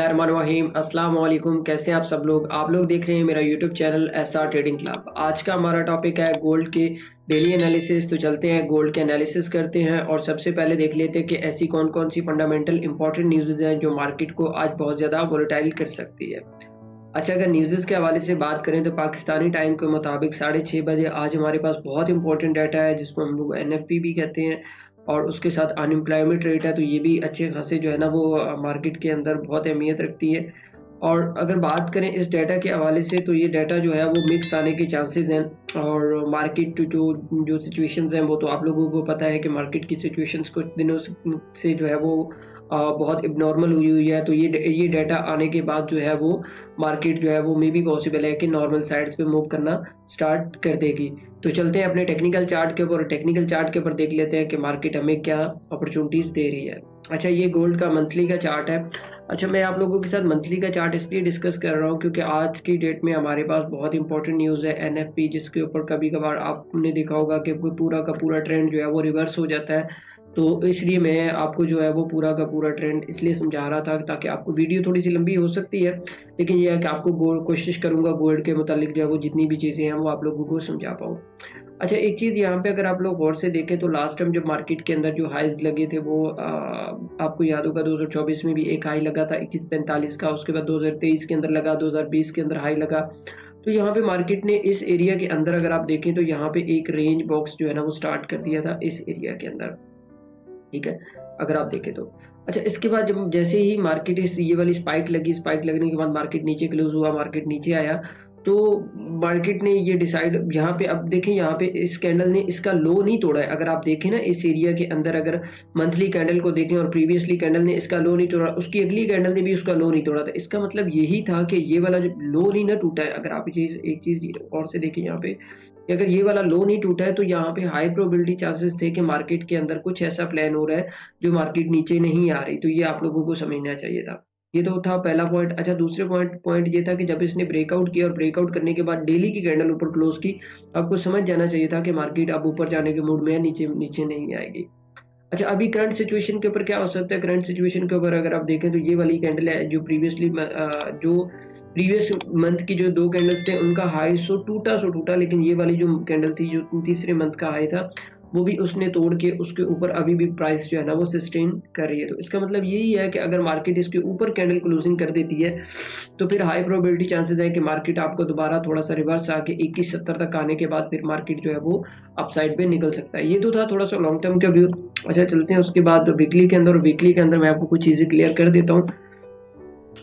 बिस्मिल्लाहिर्रहमानिर्रहीम अस्सलाम वालेकुम। कैसे हैं आप लोग देख रहे हैं मेरा YouTube channel SR trading club. आज का हमारा टॉपिक है गोल्ड के डेली एनालिसिस। तो चलते हैं गोल्ड के एनालिसिस करते हैं और सबसे पहले देख लेते हैं कि ऐसी कौन कौन सी फंडामेंटल इंपॉर्टेंट न्यूज़ हैं जो मार्केट को आज बहुत ज़्यादा वोलेटाइल कर सकती है। अच्छा, अगर न्यूज़ के हवाले से बात करें तो पाकिस्तानी टाइम के मुताबिक 6:30 बजे आज हमारे पास बहुत इंपॉर्टेंट डाटा है जिसको हम लोग एनएफपी भी कहते हैं और उसके साथ अनएम्प्लॉयमेंट रेट है। तो ये भी अच्छे खासे जो है ना वो मार्केट के अंदर बहुत अहमियत रखती है। और अगर बात करें इस डाटा के हवाले से तो ये डाटा जो है वो मिक्स आने के चांसेस हैं और मार्केट जो जो सिचुएशंस हैं वो तो आप लोगों को पता है कि मार्केट की सिचुएशंस कुछ दिनों से जो है वो बहुत इबनॉर्मल हुई हुई है। तो ये डाटा आने के बाद जो है वो मार्केट जो है वो मे बी पॉसिबल है कि नॉर्मल साइड्स पे मूव करना स्टार्ट कर देगी। तो चलते हैं अपने टेक्निकल चार्ट के ऊपर। टेक्निकल चार्ट के ऊपर देख लेते हैं कि मार्केट हमें क्या अपॉर्चुनिटीज़ दे रही है। अच्छा, ये गोल्ड का मंथली का चार्ट है। अच्छा, मैं आप लोगों के साथ मंथली का चार्ट इसलिए डिस्कस कर रहा हूँ क्योंकि आज की डेट में हमारे पास बहुत इंपॉर्टेंट न्यूज़ है एनएफपी, जिसके ऊपर कभी कभार आपने देखा होगा कि पूरा का पूरा ट्रेंड जो है वो रिवर्स हो जाता है। तो इसलिए मैं आपको जो है वो पूरा का पूरा ट्रेंड इसलिए समझा रहा था ताकि आपको वीडियो थोड़ी सी लंबी हो सकती है, लेकिन यह है कि आपको कोशिश करूँगा गोल्ड के मुतालिक जो है वो जितनी भी चीज़ें हैं वो आप लोगों को समझा पाऊँ। अच्छा, एक चीज़ यहाँ पे अगर आप लोग गौर से देखें तो लास्ट टाइम जब मार्केट के अंदर जो हाइज लगे थे वो आपको याद होगा 2024 में भी एक हाई लगा था 2145 का। उसके बाद 2023 के अंदर लगा, 2020 के अंदर हाई लगा। तो यहाँ पे मार्केट ने इस एरिया के अंदर अगर आप देखें तो यहाँ पे एक रेंज बॉक्स जो है ना वो स्टार्ट कर दिया था इस एरिया के अंदर, ठीक है, अगर आप देखें तो। अच्छा, इसके बाद जब जैसे ही मार्केट इस ये वाली स्पाइक लगी, स्पाइक लगने के बाद मार्केट नीचे क्लोज हुआ, मार्केट नीचे आया, तो मार्केट ने ये डिसाइड यहाँ पे अब देखें यहाँ पे इस कैंडल ने इसका लो नहीं तोड़ा है। अगर आप देखें ना इस एरिया के अंदर अगर मंथली कैंडल को देखें और प्रीवियसली कैंडल ने इसका लो नहीं तोड़ा, उसकी अगली कैंडल ने भी उसका लो नहीं तोड़ा था। इसका मतलब यही था कि ये वाला जो लो नहीं ना टूटा है। अगर आप एक चीज़ और से देखें यहाँ पे कि अगर ये वाला लो नहीं टूटा है तो यहाँ पे हाई प्रोबेबिलिटी चांसेस थे कि मार्केट के अंदर कुछ ऐसा प्लान हो रहा है जो मार्केट नीचे नहीं आ रही। तो ये आप लोगों को समझना चाहिए था। ये तो था पहला पॉइंट। अच्छा, दूसरे पॉइंट ये था कि जब इसने ब्रेकआउट किया और ब्रेकआउट करने के बाद डेली की कैंडल ऊपर क्लोज की, आपको समझ जाना चाहिए था कि मार्केट अब ऊपर जाने के मूड में है, नीचे नीचे नहीं आएगी। अच्छा, अभी करंट सिचुएशन के ऊपर क्या हो सकता है? करंट सिचुएशन के ऊपर अगर आप देखें तो ये वाली कैंडल है जो प्रीवियस मंथ की जो 2 कैंडल्स थे उनका हाई सो टूटा, लेकिन ये वाली जो कैंडल थी जो तीसरे मंथ का हाई था वो भी उसने तोड़ के उसके ऊपर अभी भी प्राइस जो है ना वो सस्टेन कर रही है। तो इसका मतलब यही है कि अगर मार्केट इसके ऊपर कैंडल क्लोजिंग कर देती है तो फिर हाई प्रोबेबिलिटी चांसेस है कि मार्केट आपको दोबारा थोड़ा सा रिवर्स आके 2170 तक आने के बाद फिर मार्केट जो है वो अपसाइड पे निकल सकता है। ये तो था थोड़ा सा लॉन्ग टर्म का व्यू। अच्छा, चलते हैं उसके बाद वीकली के अंदर। वीकली के अंदर मैं आपको कुछ चीज़ें क्लियर कर देता हूँ।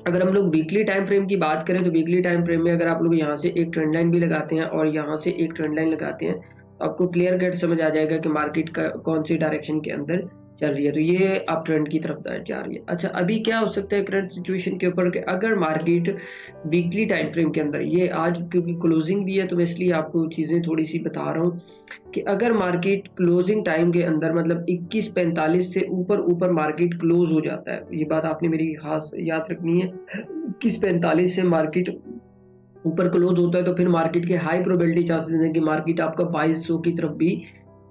अगर हम लोग वीकली टाइम फ्रेम की बात करें तो वीकली टाइम फ्रेम में अगर आप लोग यहाँ से एक ट्रेंड लाइन भी लगाते हैं और यहाँ से एक ट्रेंड लाइन लगाते हैं तो आपको क्लियर कट समझ आ जाएगा कि मार्केट का कौन सी डायरेक्शन के अंदर चल रही है। तो ये अप ट्रेंड की तरफ जा रही है। अच्छा, अभी क्या हो सकता है करंट सिचुएशन के ऊपर कि अगर मार्केट वीकली टाइम फ्रेम के अंदर, ये आज क्योंकि क्लोजिंग भी है तो मैं इसलिए आपको चीज़ें थोड़ी सी बता रहा हूँ कि अगर मार्केट क्लोजिंग टाइम के अंदर मतलब 2145 से ऊपर मार्केट क्लोज हो जाता है, ये बात आपने मेरी खास याद रखनी है। 2145 से मार्केट ऊपर क्लोज होता है तो फिर मार्केट के हाई प्रोबेबिलिटी चांसेस हैं कि मार्केट आपका 2200 की तरफ भी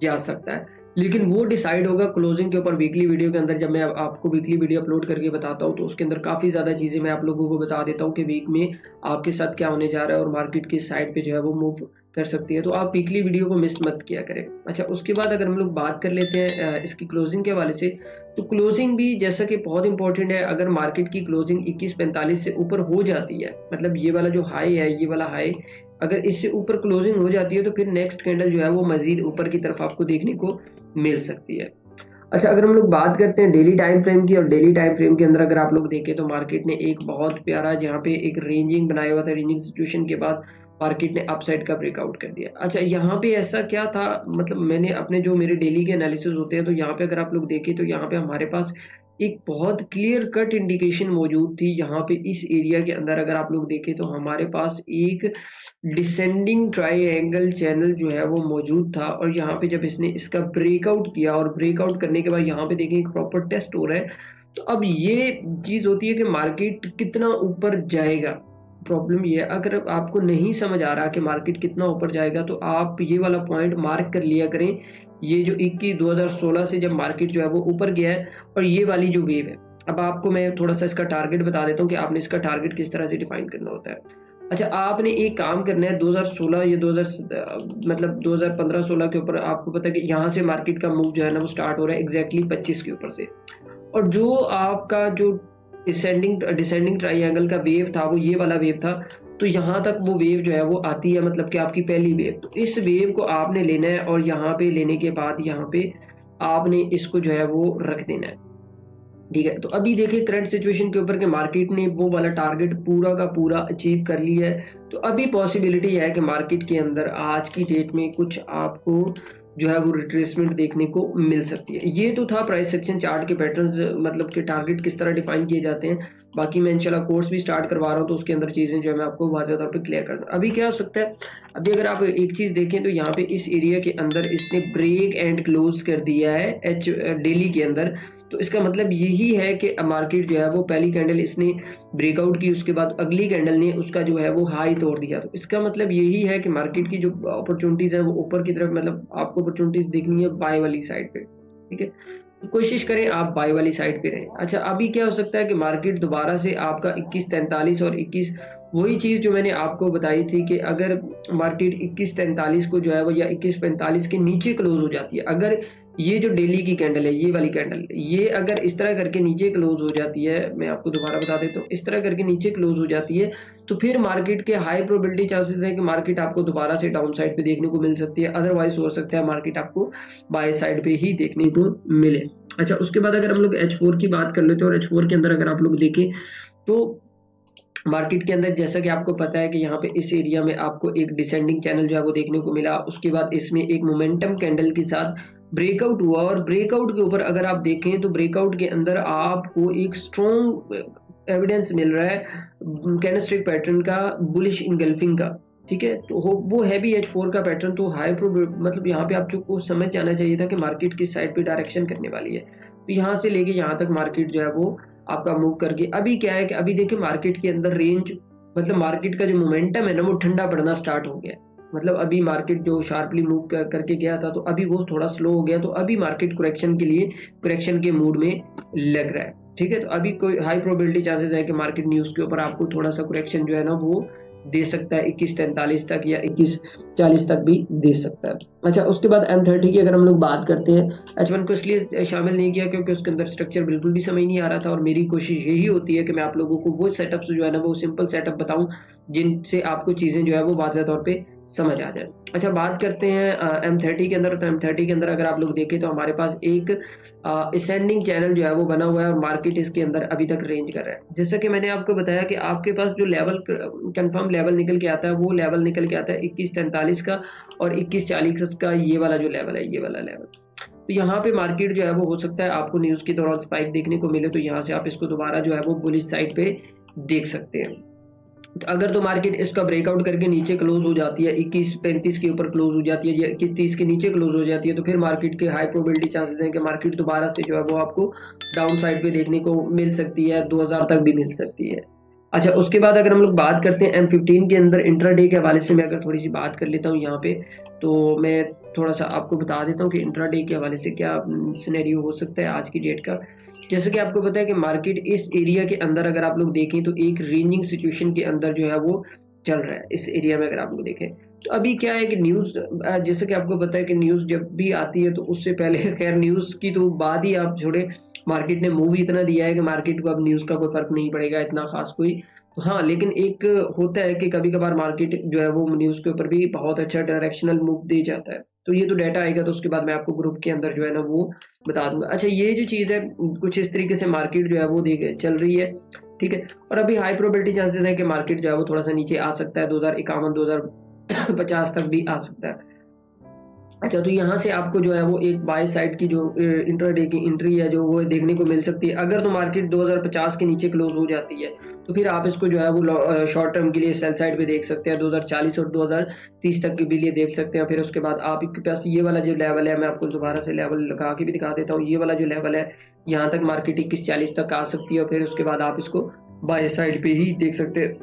जा सकता है, लेकिन वो डिसाइड होगा क्लोजिंग के ऊपर। वीकली वीडियो के अंदर जब मैं आपको वीकली वीडियो अपलोड करके बताता हूँ तो उसके अंदर काफ़ी ज़्यादा चीज़ें मैं आप लोगों को बता देता हूँ कि वीक में आपके साथ क्या होने जा रहा है और मार्केट किस साइड पे जो है वो मूव कर सकती है। तो आप वीकली वीडियो को मिस मत किया करें। अच्छा, उसके बाद अगर हम लोग बात कर लेते हैं इसकी क्लोजिंग के हवाले से, तो क्लोजिंग भी जैसा कि बहुत इंपॉर्टेंट है। अगर मार्केट की क्लोजिंग 2145 से ऊपर हो जाती है, मतलब ये वाला जो हाई है, ये वाला हाई अगर इससे ऊपर क्लोजिंग हो जाती है तो फिर नेक्स्ट कैंडल जो है वो मजीद ऊपर की तरफ आपको देखने को मिल सकती है। अच्छा, अगर हम लोग बात करते हैं डेली टाइम फ्रेम की, और डेली टाइम फ्रेम के अंदर अगर आप लोग देखें तो मार्केट ने एक बहुत प्यारा जहाँ पे एक रेंजिंग बनाया हुआ था, रेंजिंग सिचुएशन के बाद मार्केट ने अपसाइड का ब्रेकआउट कर दिया। अच्छा, यहाँ पे ऐसा क्या था, मतलब मैंने अपने जो मेरे डेली के एनालिसिस होते हैं तो यहाँ पे अगर आप लोग देखें तो यहाँ पे हमारे पास एक बहुत क्लियर कट इंडिकेशन मौजूद थी। यहाँ पे इस एरिया के अंदर अगर आप लोग देखें तो हमारे पास एक डिसेंडिंग ट्राइएंगल चैनल जो है वो मौजूद था और यहाँ पे जब इसने इसका ब्रेकआउट किया और ब्रेकआउट करने के बाद यहाँ पे देखें एक प्रॉपर टेस्ट हो रहा है। तो अब ये चीज़ होती है कि मार्केट कितना ऊपर जाएगा। प्रॉब्लम ये है, अगर आपको नहीं समझ आ रहा कि मार्केट कितना ऊपर जाएगा तो आप ये वाला पॉइंट मार्क कर लिया करें। ये जो 21 2016 से जब मार्केट जो है वो ऊपर गया है और ये वाली जो वेव है, अब आपको मैं थोड़ा सा इसका टारगेट बता देता हूँ कि आपने इसका टारगेट किस तरह से डिफाइन करना होता है। अच्छा, आपने एक काम करना है 2016 या 2015-16 के ऊपर आपको पता है कि यहाँ से मार्केट का मूव जो है ना वो स्टार्ट हो रहा है एग्जैक्टली 25 के ऊपर से। और जो आपका जो डिसेंडिंग डिसेंडिंग ट्राइएंगल का वेव था वो ये वाला वेव था। तो यहाँ तक वो वेव जो है वो आती है, मतलब कि आपकी पहली वेव। तो इस वेव को आपने लेना है और यहाँ पे लेने के बाद यहाँ पे आपने इसको जो है वो रख देना है। ठीक है, तो अभी देखिए करंट सिचुएशन के ऊपर के मार्केट ने वो वाला टारगेट पूरा का पूरा अचीव कर लिया है। तो अभी पॉसिबिलिटी है कि मार्केट के अंदर आज की डेट में कुछ आपको जो है वो रिट्रेसमेंट देखने को मिल सकती है। ये तो था प्राइस सेक्शन चार्ट के पैटर्न्स, मतलब कि टारगेट किस तरह डिफाइन किए जाते हैं। बाकी मैं इंशाल्लाह कोर्स भी स्टार्ट करवा रहा हूँ तो उसके अंदर चीज़ें जो है मैं आपको वाज़ेह तौर पे क्लियर कर दूँ। अभी क्या हो सकता है, अभी अगर आप एक चीज़ देखें तो यहाँ पे इस एरिया के अंदर इसने ब्रेक एंड क्लोज कर दिया है एच डेली के अंदर। तो इसका मतलब यही है कि मार्केट जो है वो पहली कैंडल इसने ब्रेकआउट की, उसके बाद अगली कैंडल ने उसका जो है वो हाई तोड़ दिया। तो इसका मतलब यही है कि मार्केट की जो अपॉर्चुनिटीज है वो ऊपर की तरफ, मतलब आपको अपॉर्चुनिटीज देखनी है बाय वाली साइड पे। ठीक है, तो कोशिश करें आप बाय वाली साइड पे रहें। अच्छा, अभी क्या हो सकता है कि मार्केट दोबारा से आपका 2143 और 21, वही चीज़ जो मैंने आपको बताई थी कि अगर मार्केट 2143 को जो है वो या 2145 के नीचे क्लोज हो जाती है, अगर ये जो डेली की कैंडल है, ये वाली कैंडल, ये अगर इस तरह करके नीचे क्लोज हो जाती है, मैं आपको दोबारा बता देता हूँ, इस तरह करके नीचे क्लोज हो जाती है, तो फिर मार्केट के हाई प्रोबेबिलिटी चांसेस है कि मार्केट आपको दोबारा से डाउन साइड पे देखने को मिल सकती है। अदरवाइज हो सकता है मार्केट आपको बाय साइड पे ही देखने को मिले। अच्छा, उसके बाद अगर हम लोग H4 की बात कर लेते हैं, और H4 के अंदर अगर आप लोग देखें तो मार्केट के अंदर जैसा कि आपको पता है कि यहाँ पे इस एरिया में आपको एक डिसेंडिंग चैनल जो है वो देखने को मिला। उसके बाद इसमें एक मोमेंटम कैंडल के साथ ब्रेकआउट हुआ, और ब्रेकआउट के ऊपर अगर आप देखें तो ब्रेकआउट के अंदर आपको एक स्ट्रॉन्ग एविडेंस मिल रहा है कैंडलस्टिक पैटर्न का, बुलिश इनगल्फिंग का। ठीक है, तो वो है भी H4 का पैटर्न। तो हाई मतलब यहाँ पे आपको समझ जाना चाहिए था कि मार्केट किस साइड पे डायरेक्शन करने वाली है। तो यहाँ से लेके यहाँ तक मार्केट जो है वो आपका मूव करके अभी क्या है कि अभी देखिए मार्केट के अंदर रेंज, मतलब मार्केट का जो मोमेंटम है ना वो ठंडा पड़ना स्टार्ट हो गया। मतलब अभी मार्केट जो शार्पली मूव करके गया था तो अभी वो थोड़ा स्लो हो गया। तो अभी मार्केट करेक्शन के लिए करेक्शन के मूड में लग रहा है। ठीक है, तो अभी कोई हाई प्रोबेबिलिटी चांसेस है कि मार्केट न्यूज के ऊपर आपको थोड़ा सा करेक्शन जो है ना वो दे सकता है 2143 तक या 2140 तक भी दे सकता है। अच्छा, उसके बाद M30 की अगर हम लोग बात करते हैं, H1 को इसलिए शामिल नहीं किया क्योंकि उसके अंदर स्ट्रक्चर बिल्कुल भी समझ नहीं आ रहा था, और मेरी कोशिश यही होती है कि मैं आप लोगों को वो सेटअप जो है ना वो सिंपल सेटअप बताऊं जिनसे आपको चीज़ें जो है वो वाज़ेह तौर पे समझ आ जाए। अच्छा, बात करते हैं M30 के अंदर। तो M30 के अंदर अगर आप लोग देखें तो हमारे पास एक असेंडिंग चैनल जो है वो बना हुआ है, और मार्केट इसके अंदर अभी तक रेंज कर रहा है। जैसा कि मैंने आपको बताया कि आपके पास जो लेवल कंफर्म लेवल निकल के आता है वो लेवल निकल के आता है 2143 का और 2140 का, ये वाला जो लेवल है, ये वाला लेवल। तो यहाँ पे मार्केट जो है वो हो सकता है आपको न्यूज़ के दौरान स्पाइक देखने को मिले, तो यहाँ से आप इसको दोबारा जो है वो बुलिश साइड पे देख सकते हैं। तो अगर तो मार्केट इसका ब्रेकआउट करके नीचे क्लोज हो जाती है, 2135 के ऊपर क्लोज हो जाती है या 2130 के नीचे क्लोज हो जाती है, तो फिर मार्केट के हाई प्रोबेबिलिटी चांसेस हैं कि मार्केट दोबारा से जो है वो आपको डाउन साइड पे देखने को मिल सकती है, 2000 तक भी मिल सकती है। अच्छा, उसके बाद अगर हम लोग बात करते हैं M15 के अंदर इंट्राडे के हवाले से, मैं अगर थोड़ी सी बात कर लेता हूँ यहाँ पे, तो मैं थोड़ा सा आपको बता देता हूँ कि इंट्राडे के हवाले से क्या सिनेरियो हो सकता है आज की डेट का। जैसे कि आपको पता है कि मार्केट इस एरिया के अंदर अगर आप लोग देखें तो एक रेंजिंग सिचुएशन के अंदर जो है वो चल रहा है इस एरिया में। अगर आप लोग देखें तो अभी क्या है कि न्यूज़, जैसे कि आपको पता है कि न्यूज़ जब भी आती है तो उससे पहले खैर न्यूज़ की तो बात ही आप छोड़े, मार्केट ने मूव इतना दिया है कि मार्केट को अब न्यूज़ का कोई फर्क नहीं पड़ेगा इतना खास कोई। तो हाँ, लेकिन एक होता है कि कभी कभार मार्केट जो है वो न्यूज़ के ऊपर भी बहुत अच्छा डायरेक्शनल मूव दे जाता है। तो ये तो डाटा आएगा तो उसके बाद मैं आपको ग्रुप के अंदर जो है ना वो बता दूंगा। अच्छा, ये जो चीज़ है कुछ इस तरीके से मार्केट जो है वो देख चल रही है। ठीक है, और अभी हाई प्रोबेबिलिटी चांसेस है कि मार्केट जो है वो थोड़ा सा नीचे आ सकता है, 2051 2050 तक भी आ सकता है। अच्छा, तो यहाँ से आपको जो है वो एक बाय साइड की जो इंट्राडे की एंट्री है जो वो देखने को मिल सकती है। अगर तो मार्केट 2050 के नीचे क्लोज हो जाती है तो फिर आप इसको जो है वो शॉर्ट टर्म के लिए सेल साइड पे देख सकते हैं, 2040 और 2030 तक के भी लिए देख सकते हैं। फिर उसके बाद आपके पास ये वाला जो लेवल है, मैं आपको दोबारा से लेवल लगा के भी दिखा देता हूँ, ये वाला जो लेवल है यहाँ तक मार्केट 2140 तक आ सकती है, और फिर उसके बाद आप इसको बाय साइड पे ही देख सकते हैं।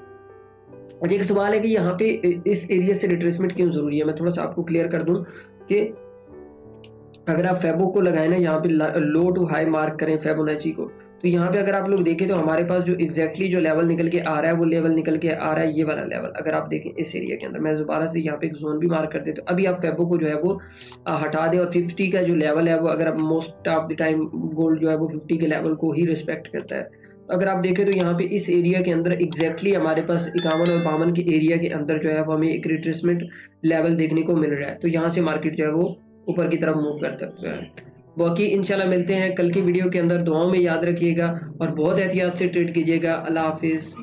अच्छा, एक सवाल है कि यहाँ पे इस एरिया से रिट्रेसमेंट क्यों जरूरी है, मैं थोड़ा सा आपको क्लियर कर दूं कि अगर आप फेबो को लगाए ना यहाँ पे लो टू हाई मार्क करें फिबोनाची को, तो यहाँ पे अगर आप लोग देखें तो हमारे पास जो एग्जैक्टली जो लेवल निकल के आ रहा है वो लेवल निकल के आ रहा है ये वाला लेवल। अगर आप देखें इस एरिया के अंदर, मैं दोबारा से यहाँ पे एक जोन भी मार्क कर देता हूँ। अभी आप फेबो को जो है वो हटा दें और 50 का जो लेवल है वो, अगर आप most of the time gold जो है वो 50 के लेवल को ही रिस्पेक्ट करता है। अगर आप देखें तो यहाँ पे इस एरिया के अंदर एग्जैक्टली हमारे पास 51 और 52 के एरिया के अंदर जो है वो हमें एक रिट्रेसमेंट लेवल देखने को मिल रहा है। तो यहाँ से मार्केट जो है वो ऊपर की तरफ मूव कर सकता है। बाकी इंशाल्लाह मिलते हैं कल की वीडियो के अंदर। दुआओं में याद रखिएगा और बहुत एहतियात से ट्रेड कीजिएगा। अल्लाह हाफिज़।